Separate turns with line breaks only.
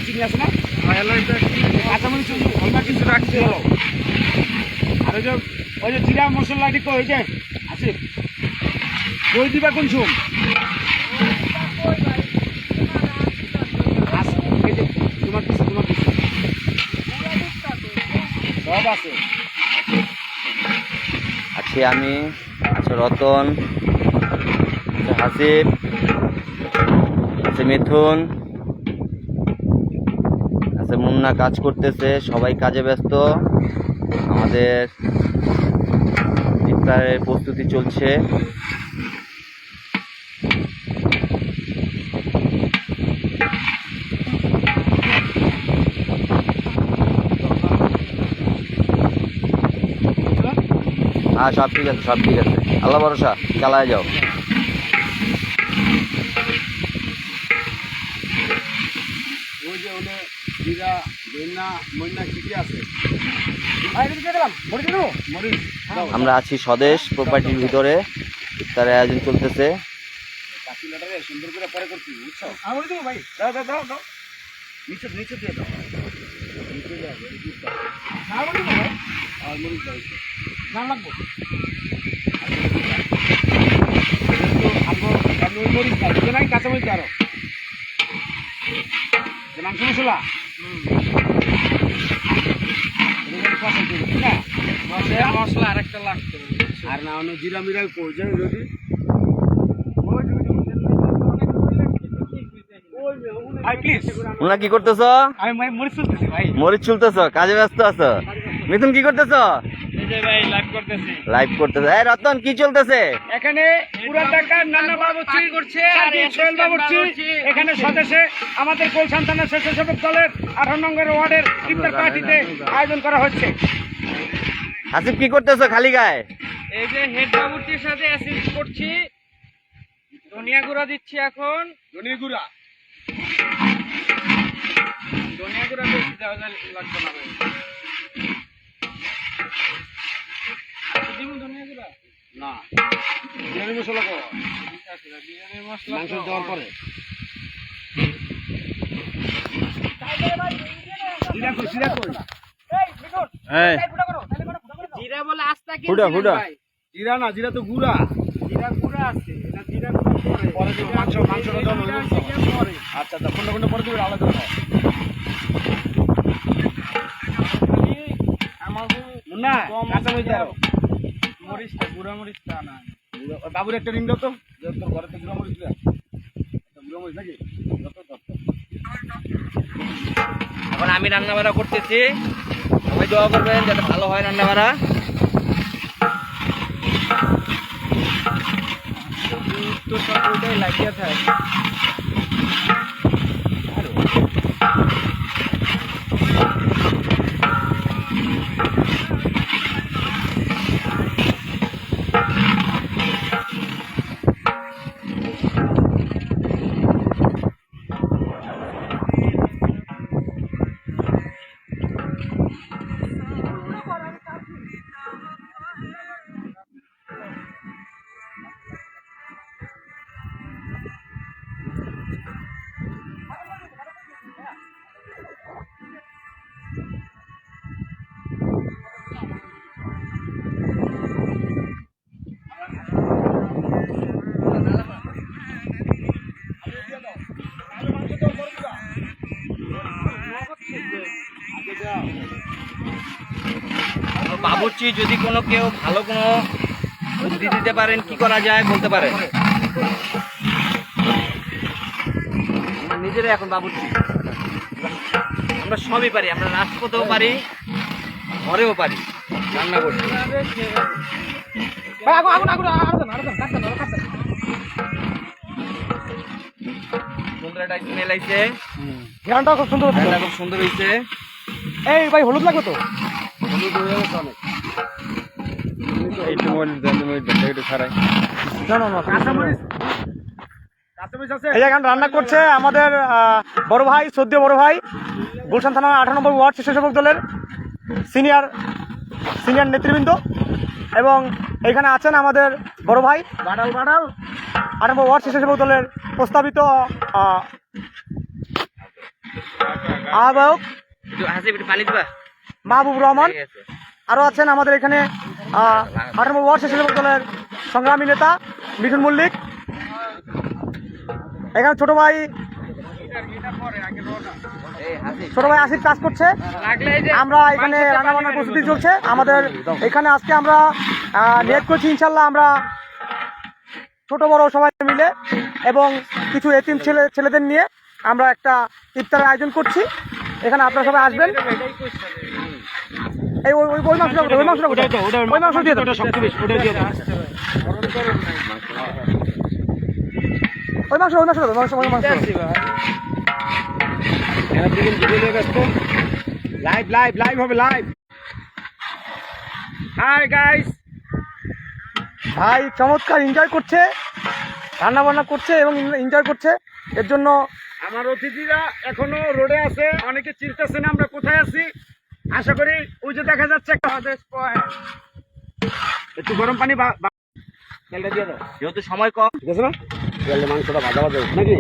চিনি আছে না? কাঁচামরিচ হালকা কিছু রাখছি হলো। আর ওই যে জিরা মশলা দিক ওই যে আছে দই দিবা কোন সুম তোমার সব আছে।
আছি আমি, আছে রতন, আছে হাসিব, আছে মিথুন, আছে মুন্না, কাজ করতেছে। সবাই কাজে ব্যস্ত। আমাদের ইফতারের প্রস্তুতি চলছে। হ্যাঁ, সব ঠিক আছে, সব ঠিক আছে। আল্লাহ ভরসা, চালায় যাও। আমরা আছি স্বদেশ প্রপার্টির ভিতরে। ইফতারের আয়োজন চলতেছে।
সুন্দর করে পরে করছি, বুঝছো? ভাই দাও দাও দাও দাও, নিচে নিচে দিয়ে দাও, নিচে দাও। আর মরিচ দাও, নাম লাগবো মরিচ দাও, বুঝে নাই? কাঁচা মরিচ আরো মাংস মশলা মশলা আর একটা লাগতো। আর না অন্য জিরা মিরাল করছে যদি
তোমরা কি করতেছ? মরিচ চুলতেছ, কাজে ব্যস্ত আছো। মিথুন কি করতেছ? লাইভ করতেছে। এই রতন, কি চলতেছে
এখানে? পুরাটাকা নানা বাবুর্চি করছে আর সোহেল বাবুর্চি এখানে স্বদেশে আমাদের কোল সন্তানের স্বেচ্ছাসেবক দলের 18 নম্বর ওয়ার্ডের ইফতার পার্টিতে আয়োজন করা হচ্ছে।
হাসিব, কি করতেছ খালি গায়ে?
এই যে হেড বাবুর্চির সাথে অ্যাসিস্ট করছি, ধনিয়া গুঁড়া দিচ্ছি। এখন
ধনিয়া গুঁড়া
বেশি দেওয়া লাগবে না। ধনিয়া গুঁড়া
না, বিরিয়ানি মশলা কো
বিরিয়ানির মশলা
মাংস দেওয়ার পরে
জিরা বলে আস্তা কি?
জিরা না, জিরা তো গুঁড়া।
জিরা গুঁড়া আছে, এটা জিরা
পরে দেবো মাংসটা পরে। আচ্ছা আচ্ছা, কোনটা কোনটা পরে দেবে আলাদা হয় না। কাঁচা মরিচ দাও,
মরিচটা গুঁড়া মরিচটা না।
বাবুর একটা রিং দাও তো, তোর ঘরে তো গুঁড়া মরিচ দেয়। গুঁড়া মরিচ নাকি?
এখন আমি রান্না বাড়া করতেছি। সবাই দোয়া করবেন যাতে ভালো হয় রান্না বাড়া।
তো সব ওইটাই লাগিয়ে থাকে।
বাবুর্চি যদি কোনো কেউ ভালো কোনো বুদ্ধি দিতে পারেন, কি করা যায় বলতে পারেন। আমরা নিজেরাই এখন বাবুর্চি, আমরা সবই পারি। আমরা রাজপথেও পারি, ঘরেও পারি রান্না করতে। বন্ধুরা স্মেল আইছে,
ঘ্রাণটা খুব সুন্দর,
খুব সুন্দর হয়েছে।
এই ভাই হলুদ লাগবে তো? রান্না করছে আমাদের বড় ভাই, শ্রদ্ধেয় বড় ভাই, গুলশান থানা 18 নম্বর ওয়ার্ড স্বেচ্ছাসেবক দলের সিনিয়র
সিনিয়র নেতৃবৃন্দ, এবং এখানে আছেন আমাদের বড় ভাই 8 নম্বর ওয়ার্ড স্বেচ্ছাসেবক দলের প্রস্তাবিত আহ্বায়ক
হাসি একটু পানি দিবা।
মাহবুব রহমান।
ঠিক আছে।
আরও আছেন আমাদের এখানে 8 নম্বর ওয়ার্ড স্বেচ্ছাসেবক দলের সংগ্রামী নেতা মিঠুন মল্লিক। এখানে ছোট ভাই আসিফ কাজ করছে।
লাগলে এই যে
আমরা এখানে রান্নাবান্নার প্রস্তুতি চলছে আমাদের এখানে। আজকে আমরা নিয়ত করছি ইনশাল্লাহ আমরা ছোট বড় সবাই মিলে এবং কিছু এতিম ছেলেদের নিয়ে আমরা একটা ইফতারের আয়োজন করছি। এখানে আপনারা সবাই আসবেন। এই ওই মাংসটা ওই মাংসটা ওই মাংস দিয়ে দাও,
সবচেয়ে বেশি ওটা দিয়ে দাও।
ওই মাংস ওই মাংস
লাইভ হবে লাইভ। হাই গাইস,
ভাই চমৎকার এনজয় করছে, রান্না বান্না করছে এবং এনজয় করছে। এর জন্য
আমার অতিথিরা এখনো রোডে আছে, অনেকে চিন্তাছে না আমরা কোথায় আছি। আশা করি ওই যে দেখা যাচ্ছে একটা একটু গরম পানি তেলটা দিয়ে দাও,
যেহেতু সময় কম,
ঠিক আছে না? মাংসটা ভাজা ভাজা নাকি